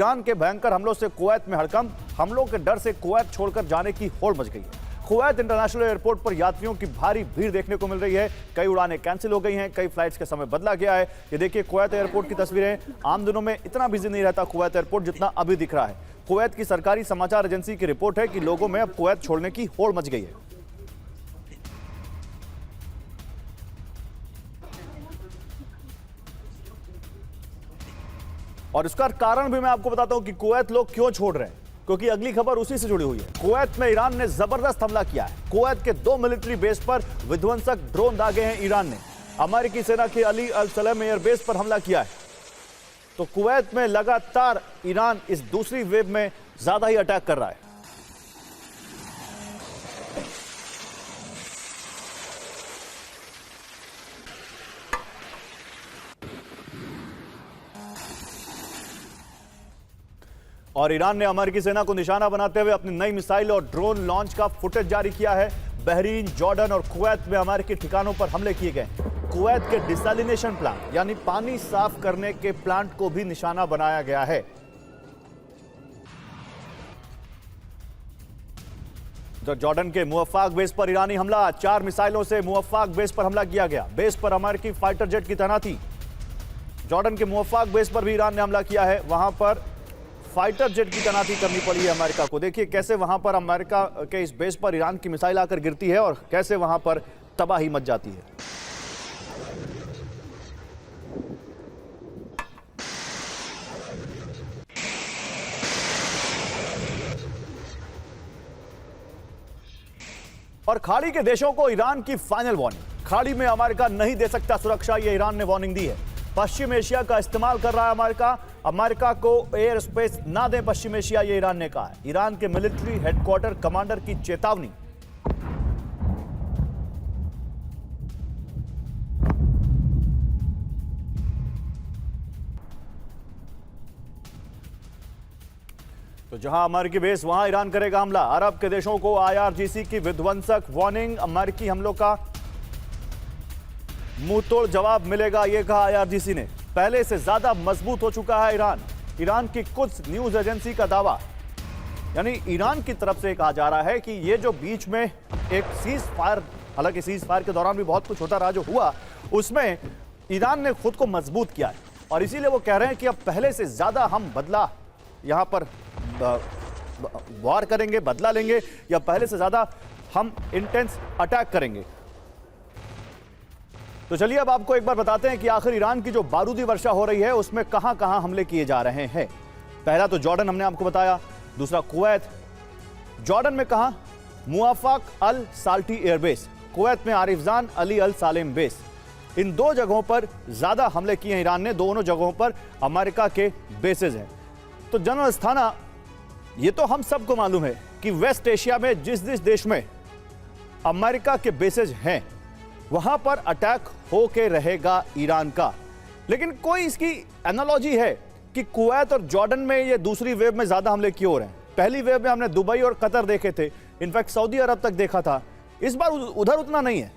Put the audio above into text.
Iran के भयंकर हमलों से कुवैत में हड़कंप। हमलों के डर से कुवैत छोड़कर जाने की होड़ मच गई है। कुवैत इंटरनेशनल एयरपोर्ट पर यात्रियों की भारी भीड़ देखने को मिल रही है। कई उड़ानें कैंसिल हो गई हैं, कई फ्लाइट्स का समय बदला गया है। ये देखिए कुवैत एयरपोर्ट की तस्वीरें। आम दिनों में इतना बिजी नहीं रहता कुवैत एयरपोर्ट जितना अभी दिख रहा है। कुवैत की सरकारी समाचार एजेंसी की रिपोर्ट है कि लोगों में अब कुवैत छोड़ने की होड़ मच गई है। और इसका कारण भी मैं आपको बताता हूं कि कुवैत लोग क्यों छोड़ रहे हैं, क्योंकि अगली खबर उसी से जुड़ी हुई है। कुवैत में ईरान ने जबरदस्त हमला किया है। कुवैत के 2 मिलिट्री बेस पर विध्वंसक ड्रोन दागे हैं ईरान ने। अमेरिकी सेना के अली अल सलेम एयरबेस पर हमला किया है। तो कुवैत में लगातार ईरान इस दूसरी वेव में ज्यादा ही अटैक कर रहा है। और ईरान ने अमेरिकी सेना को निशाना बनाते हुए अपनी नई मिसाइल और ड्रोन लॉन्च का फुटेज जारी किया है। बहरीन, जॉर्डन और कुवैत में अमेरिकी ठिकानों पर हमले किए गए। कुवैत के डिसैलिनेशन प्लांट यानी पानी साफ करने के प्लांट को भी निशाना बनाया गया है। तो जॉर्डन के मुवफ्फाक बेस पर ईरानी हमला। 4 मिसाइलों से मुवफ्फाक बेस पर हमला किया गया। बेस पर अमेरिकी फाइटर जेट की तैनाती। जॉर्डन के मुवफ्फाक बेस पर भी ईरान ने हमला किया है। वहां पर फाइटर जेट की तैनाती करनी पड़ी है अमेरिका को। देखिए कैसे वहां पर अमेरिका के इस बेस पर ईरान की मिसाइल आकर गिरती है और कैसे वहां पर तबाही मच जाती है। और खाड़ी के देशों को ईरान की फाइनल वार्निंग। खाड़ी में अमेरिका नहीं दे सकता सुरक्षा, ये ईरान ने वार्निंग दी है। पश्चिम एशिया का इस्तेमाल कर रहा है अमेरिका। अमेरिका को एयर स्पेस ना दें पश्चिम एशिया, ये ईरान ने कहा है। ईरान के मिलिट्री हेडक्वार्टर कमांडर की चेतावनी। तो जहां अमेरिकी बेस वहां ईरान करेगा हमला। अरब के देशों को IRGC की विध्वंसक वार्निंग। अमेरिकी हमलों का मुंहतोड़ जवाब मिलेगा, यह कहा IRGC ने। पहले से ज्यादा मजबूत हो चुका है ईरान। ईरान की कुछ न्यूज एजेंसी का दावा, यानी ईरान की तरफ से कहा जा रहा है कि ये जो बीच में एक सीज फायर, हालांकि सीज फायर के दौरान भी बहुत कुछ होता रहा जो हुआ, उसमें ईरान ने खुद को मजबूत किया है। और इसीलिए वो कह रहे हैं कि अब पहले से ज्यादा हम बदला यहां पर वार करेंगे, बदला लेंगे, या पहले से ज्यादा हम इंटेंस अटैक करेंगे। तो चलिए अब आपको एक बार बताते हैं कि आखिर ईरान की जो बारूदी वर्षा हो रही है उसमें कहां कहां हमले किए जा रहे हैं। पहला तो जॉर्डन हमने आपको बताया, दूसरा कुवैत। जॉर्डन में कहां? मुवफ्फाक अल साल्टी एयरबेस, कुवैत में आरिफजान अली अल सालेम बेस। इन 2 जगहों पर ज्यादा हमले किए हैं ईरान ने। दोनों जगहों पर अमेरिका के बेसेस हैं। तो जनरल अस्थाना, ये तो हम सबको मालूम है कि वेस्ट एशिया में जिस जिस देश में अमेरिका के बेसेस हैं वहां पर अटैक होके रहेगा ईरान का। लेकिन कोई इसकी एनालॉजी है कि कुवैत और जॉर्डन में ये दूसरी वेव में ज्यादा हमले क्यों हो रहे हैं? पहली वेव में हमने दुबई और कतर देखे थे, इनफैक्ट सऊदी अरब तक देखा था। इस बार उधर उतना नहीं है।